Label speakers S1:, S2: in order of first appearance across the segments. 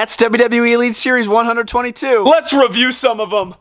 S1: That's WWE ELITE Series 122. Let's review some of them.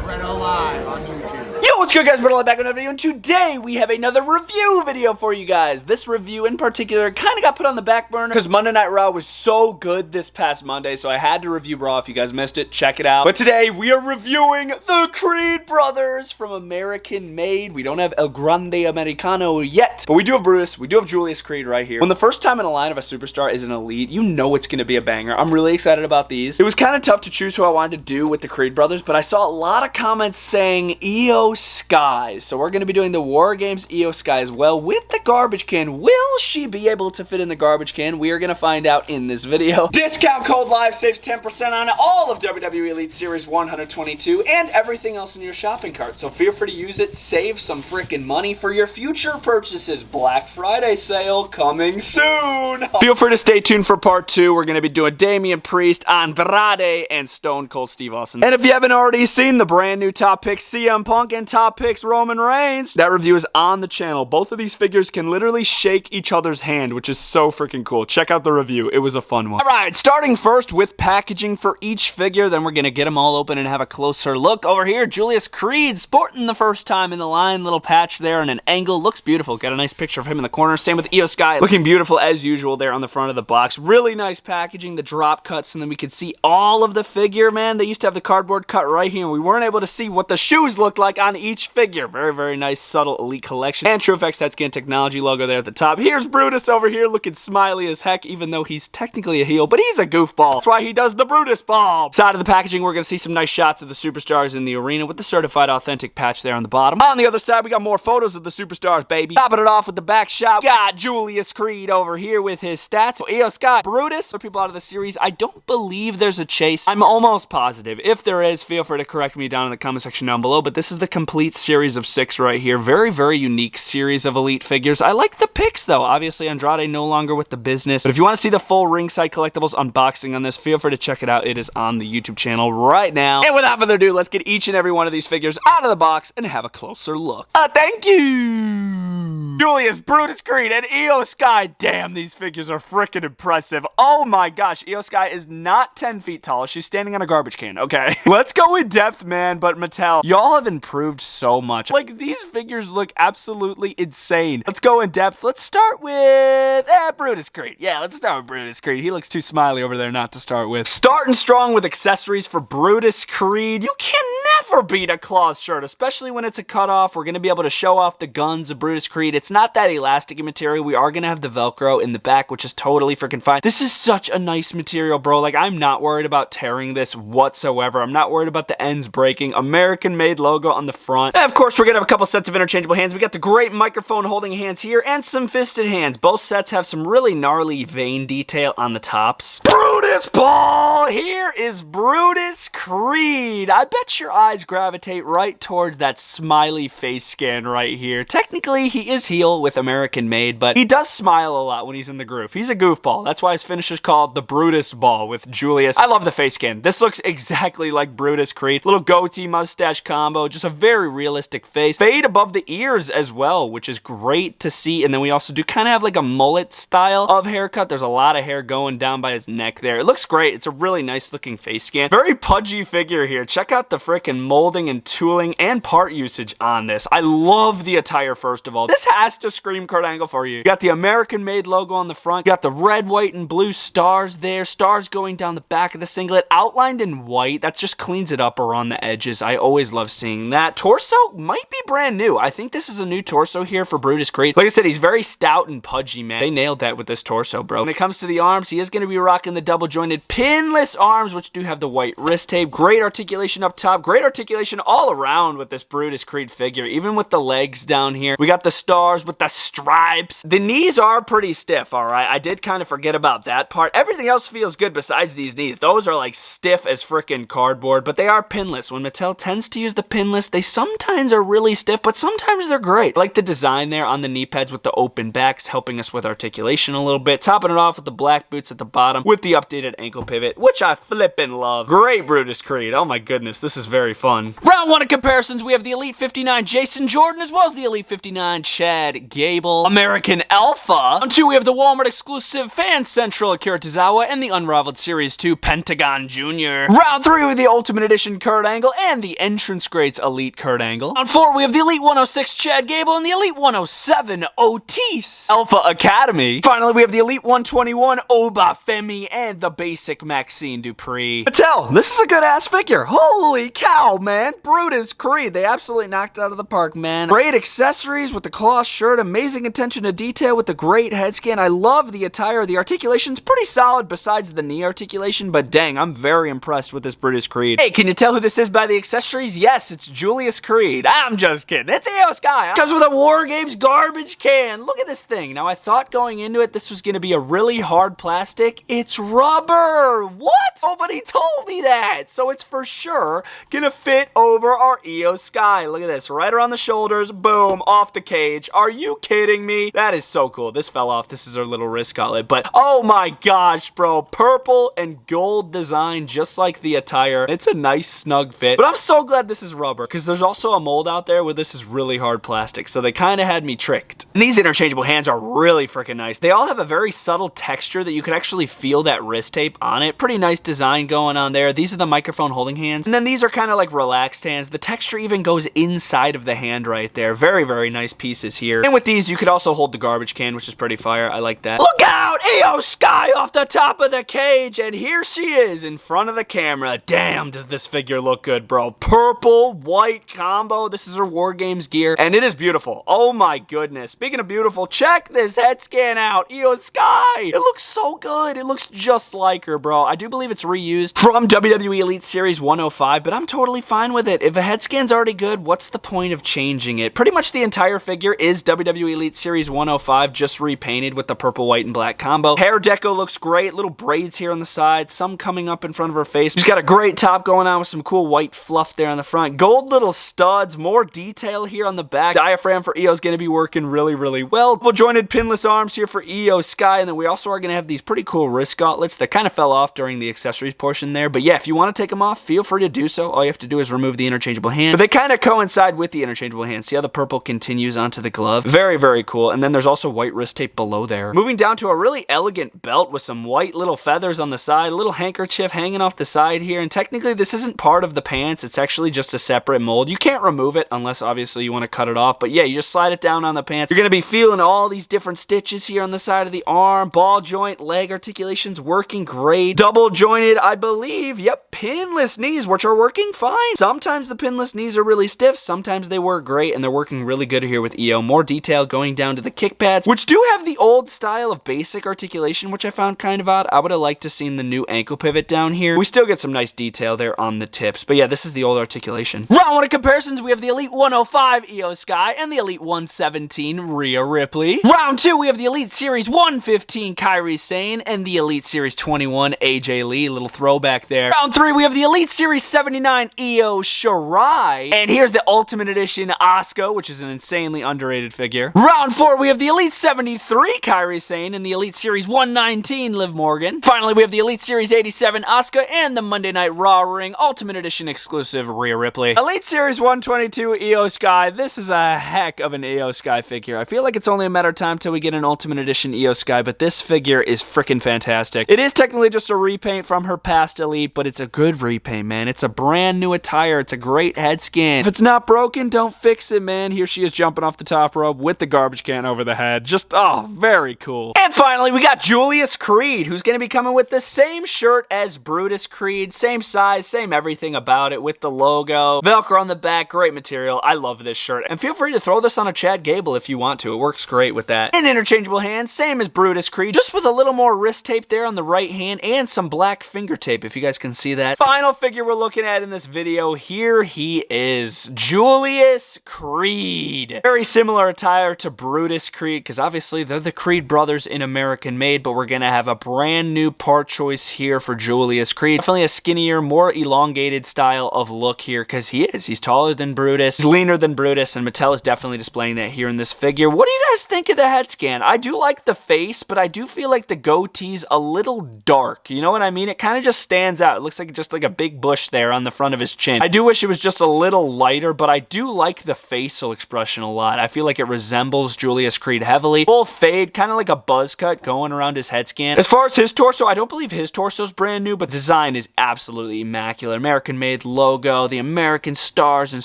S2: Bretto live on YouTube.
S1: Yo, what's good, guys? Bretto back on another video, and today we have another review video for you guys. This review in particular kind of got put on the back burner because Monday Night Raw was so good this past Monday, so I had to review Raw. If you guys missed it, check it out. But today we are reviewing the Creed brothers from American Made. We don't have El Grande Americano yet, but we do have Brutus. We do have Julius Creed right here. When the first time in a line of a superstar is an elite, you know it's going to be a banger. I'm really excited about these. It was kind of tough to choose who I wanted to do with the Creed brothers, but I saw a lot of comments saying Iyo Sky. So we're going to be doing the War Games Iyo Sky as well with the garbage can. Will she be able to fit in the garbage can? We are going to find out in this video. Discount code LIVE saves 10% on all of WWE ELITE Series 122 and everything else in your shopping cart. So feel free to use it. Save some freaking money for your future purchases. Black Friday sale coming soon. Feel free to stay tuned for part 2. We're going to be doing Damian Priest, Andrade, and Stone Cold Steve Austin. And if you haven't already seen the brand new Top Picks CM Punk and Top Picks Roman Reigns, that review is on the channel. Both of these figures can literally shake each other's hand, which is so freaking cool. Check out the review. It was a fun one. Alright, starting first with packaging for each figure, then we're going to get them all open and have a closer look. Over here, Julius Creed, sporting the first time in the line, little patch there and an angle. Looks beautiful. Got a nice picture of him in the corner. Same with Iyo Sky, looking beautiful as usual there on the front of the box. Really nice packaging, the drop cuts, and then we could see all of the figure, man. They used to have the cardboard cut right here, and we weren't able to see what the shoes looked like on each figure. Very, very nice, subtle elite collection. And TrueFX Head Scan Technology logo there at the top. Here's Brutus over here looking smiley as heck, even though he's technically a heel, but he's a goofball. That's why he does the Brutus bomb. Side of the packaging, we're going to see some nice shots of the superstars in the arena with the certified authentic patch there on the bottom. On the other side, we got more photos of the superstars, baby. Topping it off with the back shot, got Julius Creed over here with his stats. So Iyo Sky, Brutus, for people out of the series, I don't believe there's a chase. I'm almost positive. If there is, feel free to correct me down in the comment section down below, but this is the complete series of 6 right here. Very, very unique series of elite figures. I like the picks, though. Obviously, Andrade no longer with the business, but if you want to see the full ringside collectibles unboxing on this, feel free to check it out. It is on the YouTube channel right now. And without further ado, let's get each and every one of these figures out of the box and have a closer look. Thank you! Julius, Brutus Creed, and Iyo Sky. Damn, these figures are freaking impressive. Oh my gosh, Iyo Sky is not 10 feet tall. She's standing on a garbage can, okay? Let's go in depth, man, but Mattel, y'all have improved so much. Like, these figures look absolutely insane. Let's go in depth. Let's start with Brutus Creed. Yeah, let's start with Brutus Creed. He looks too smiley over there not to start with. Starting strong with accessories for Brutus Creed. You can never beat a cloth shirt, especially when it's a cutoff. We're going to be able to show off the guns of Brutus Creed. It's not that elastic material. We are going to have the Velcro in the back, which is totally freaking fine. This is such a nice material, bro. Like, I'm not worried about tearing this whatsoever. I'm not worried about the ends breaking. American-made logo on the front. And of course, we're going to have a couple sets of interchangeable hands. We got the great microphone holding hands here and some fisted hands. Both sets have some really gnarly vein detail on the tops. Brutus Ball! Here is Brutus Creed. I bet your eyes gravitate right towards that smiley face scan right here. Technically, he is heel with American Made, but he does smile a lot when he's in the groove. He's a goofball. That's why his finish is called the Brutus Ball with Julius. I love the face scan. This looks exactly like Brutus Creed. Little goatee mustache combo. Just a very realistic face. Fade above the ears as well, which is great to see. And then we also do kind of have like a mullet style of haircut. There's a lot of hair going down by his neck there. It looks great. It's a really nice looking face scan. Very pudgy figure here. Check out the frickin' molding and tooling and part usage on this. I love the attire, first of all. This has to scream Kurt Angle for you. You got the American Made logo on the front. You got the red, white, and blue stars there. Stars going down the back of the singlet, outlined in white. That just cleans it up around the edges. I always love seeing that. Torso might be brand new. I think this is a new torso here for Brutus Creed. Like I said, he's very stout and pudgy, man. They nailed that with this torso, bro. When it comes to the arms, he is going to be rocking the double jointed pinless arms, which do have the white wrist tape. Great articulation up top. Great articulation all around with this Brutus Creed figure, even with the legs down here. We got the stars with the stripes. The knees are pretty stiff, all right? I did kind of forget about that part. Everything else feels good besides these knees. Those are like stiff as freaking cardboard, but they are pinless. When Mattel tends to use the pinless, they sometimes are really stiff, but sometimes they're great. I like the design there on the knee pads with the open backs, helping us with articulation a little bit. Topping it off with the black boots at the bottom with the updated ankle pivot, which I flippin' love. Great Brutus Creed. Oh my goodness, this is very fun. Round one of comparisons, we have the Elite 59 Jason Jordan as well as the Elite 59 Chad Gable. American Alpha. Round two, we have the Walmart exclusive Fan Central Akira Tozawa and the Unraveled Series 2 Pentagon Jr. Round three, we have the Ultimate Edition Kurt Angle and the Entrance Greats Elite Kurt Angle. Round four, we have the Elite 106 Chad Gable and the Elite 107 Otis Alpha Academy. Finally, we have the Elite 121 Obafemi and the basic Maxine Dupree. Mattel, this is a good ass figure. Holy cow, man. Brutus Creed. They absolutely knocked it out of the park, man. Great accessories with the cloth shirt, amazing attention to detail with the great head scan. I love the attire. The articulation's pretty solid besides the knee articulation, but dang, I'm very impressed with this Brutus Creed. Hey, can you tell who this is by the accessories? Yes, it's Julius Creed. I'm just kidding. It's Iyo Sky. Comes with a War Games garbage can. Look at this thing. Now, I thought going into it, this was going to be a really hard plastic. It's rubber. What? Nobody told me that. So it's for sure going to fit over our Iyo Sky. Look at this. Right around the shoulders. Boom. Off the cage. Are you kidding me? That is so cool. This fell off. This is our little wrist gauntlet. But oh my gosh, bro. Purple and gold design just like the attire. It's a nice snug fit. But I'm so glad this is rubber because there's also a mold out there where this is really hard plastic. So they kind of had me tricked. And these interchangeable hands are really freaking nice. They all have a very subtle texture that you can actually feel that wrist tape on it. Pretty nice design going on there. These are the microphone holding hands. And then these are kind of like relaxed hands. The texture even goes inside of the hand right there. Very, very nice pieces here. And with these, you could also hold the garbage can, which is pretty fire. I like that. Look out! Iyo Sky off the top of the cage. And here she is in front of the camera. Damn, does this figure look good, bro. Purple, white combo. This is her War Games gear. And it is beautiful. Oh my goodness. Speaking of beautiful, check this head scan out. Iyo Sky. It looks so good. It looks just like her, bro. I do believe it's reused from WWE Elite Series 105, but I'm totally fine with it. If a head scan's already good, what's the point of changing it? Pretty much the entire figure is WWE Elite Series 105, just repainted with the purple, white, and black combo. Hair deco looks great. Little braids here on the side, some coming up in front of her face. She's got a great top going on with some cool white fluff there on the front. Gold little studs, more detail here on the back. Diaphragm for Iyo is going to be working really, really well. Double jointed pinless arms here for Iyo Sky, and then we also are going to have these pretty cool wrist gauntlets that kind of fell off during the accessories portion there. But yeah, if you want to take them off, feel free to do so. All you have to do is remove the interchangeable hand. But they kind of coincide with the interchangeable hand. See how the purple continues onto the glove? Very, very cool. And then there's also white wrist tape below there. Moving down to a really elegant belt with some white little feathers on the side, a little handkerchief hanging off the side here. And technically this isn't part of the pants. It's actually just a separate mold. You can't remove it unless obviously you want to cut it off. But yeah, you just slide it down on the pants. You're going to be feeling all these different stitches here on the side of the arm. Ball joint, leg articulations working great. Double jointed, I believe. Yep, pinless knees, which are working fine. Sometimes the pinless knees are really stiff. Sometimes they work great, and they're working really good here with Iyo. More detail going down to the kick pads, which do have the old style of basic articulation, which I found kind of odd. I would have liked to seen the new ankle pivot down here. We still get some nice detail there on the tips, but yeah, this is the old articulation. Round one of comparisons, we have the Elite 105 Iyo Sky and the Elite 117 Rhea Ripley. Round two, we have the Elite Series 115 Kairi Sane and the Elite Series 21 AJ Lee. Little throwback there. Round three, we have the Elite Series 79 Iyo Shirai. And here's the Ultimate Edition Asuka, which is an insanely underrated figure. Round four, we have the Elite 73 Kairi Sane and the Elite Series 119 Liv Morgan. Finally, we have the Elite Series 87 Asuka and the Monday Night Raw Ring Ultimate Edition exclusive Rhea Ripley. Elite Series 122 Iyo Sky. This is a heck of an Iyo Sky figure. I feel like it's only a matter of time till we get an Ultimate Edition Iyo Sky, but this figure is freaking fantastic. It is technically just a repaint from her past Elite, but it's a good repaint, man. It's a brand new attire. It's a great head scan. If it's not broken, don't fix it, man. Here she is jumping off the top rope with the garbage can over the head. Just, oh, very cool. And finally, we got Julius Creed, who's going to be coming with the same shirt as Brutus Creed. Same size, same everything about it with the logo. Velcro on the back, great material. I love this shirt. And feel free to throw this on a Chad Gable if you want to. It works great with that. And interchangeable hands, same as Brutus Creed, just with a little more wrist tape there on the right hand and some black finger tape, if you guys can see that. Final figure we're looking at in this video video, here he is, Julius Creed. Very similar attire to Brutus Creed, because obviously they're the Creed brothers in American Made, but we're gonna have a brand new part choice here for Julius Creed. Definitely a skinnier, more elongated style of look here, because he's taller than Brutus, he's leaner than Brutus, and Mattel is definitely displaying that here in this figure. What do you guys think of the head scan? I do like the face, but I do feel like the goatee's a little dark. You know what I mean? It kind of just stands out. It looks like just like a big bush there on the front of his chin. I do wish it was just a little lighter, but I do like the facial expression a lot. I feel like it resembles Julius Creed heavily. Full fade, kind of like a buzz cut going around his head scan. As far as his torso, I don't believe his torso is brand new, but design is absolutely immaculate. American Made logo, the American stars and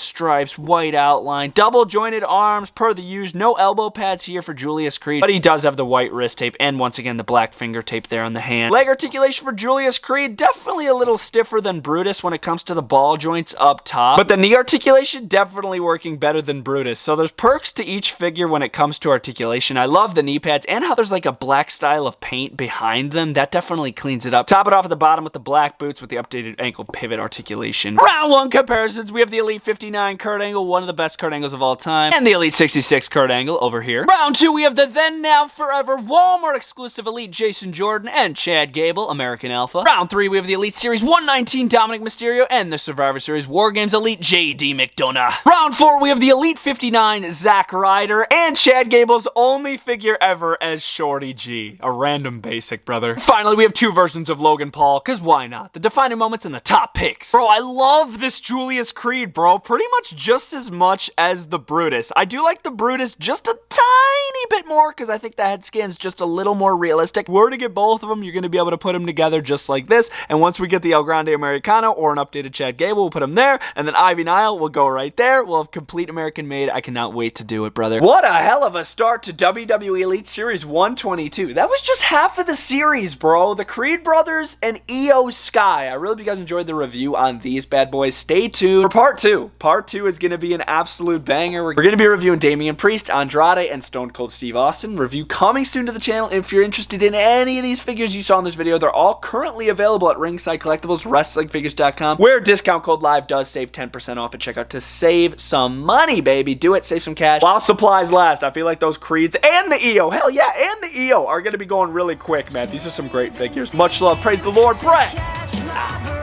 S1: stripes, white outline, double jointed arms per the use. No elbow pads here for Julius Creed, but he does have the white wrist tape and once again the black finger tape there on the hand. Leg articulation for Julius Creed, definitely a little stiffer than Brutus when it comes to the ball joints up top, but the knee articulation definitely working better than Brutus. So there's perks to each figure when it comes to articulation. I love the knee pads and how there's like a black style of paint behind them. That definitely cleans it up. Top it off at the bottom with the black boots with the updated ankle pivot articulation. Round 1 comparisons, we have the Elite 59 Kurt Angle, one of the best Kurt Angles of all time, and the Elite 66 Kurt Angle over here. Round 2, we have the then, now, forever Walmart exclusive Elite Jason Jordan and Chad Gable, American Alpha. Round 3, we have the Elite Series 119 Dominic Mysterio and the Survivor Series War Games Elite JD McDonough. Round 4, we have the Elite 59 Zack Ryder and Chad Gable's only figure ever as Shorty G. A random basic, brother. Finally, we have 2 versions of Logan Paul, because why not? The defining moments and the top picks. Bro, I love this Julius Creed, bro. Pretty much just as much as the Brutus. I do like the Brutus just a tiny bit more, because I think the head scan's just a little more realistic. We're to get both of them, you're going to be able to put them together just like this, and once we get the El Grande Americano or an updated Chad Gable, we'll put them there, and then Ivy Nile will go right there. We'll have complete American Made. I cannot wait to do it, brother. What a hell of a start to WWE Elite Series 122. That was just half of the series, bro. The Creed brothers and Iyo Sky. I really hope you guys enjoyed the review on these bad boys. Stay tuned for part 2. Part 2 is going to be an absolute banger. We're going to be reviewing Damian Priest, Andrade, and Stone Cold Steve Austin. Review coming soon to the channel. If you're interested in any of these figures you saw in this video, they're all currently available at Ringside Collectibles, WrestlingFigures.com, where discount code LIVE does save 10% off at checkout to save some money, baby. Do it, save some cash while supplies last. I feel like those Creeds and the Iyo, hell yeah, and the Iyo are going to be going really quick, man. These are some great figures. Much love. Praise the Lord. Brett.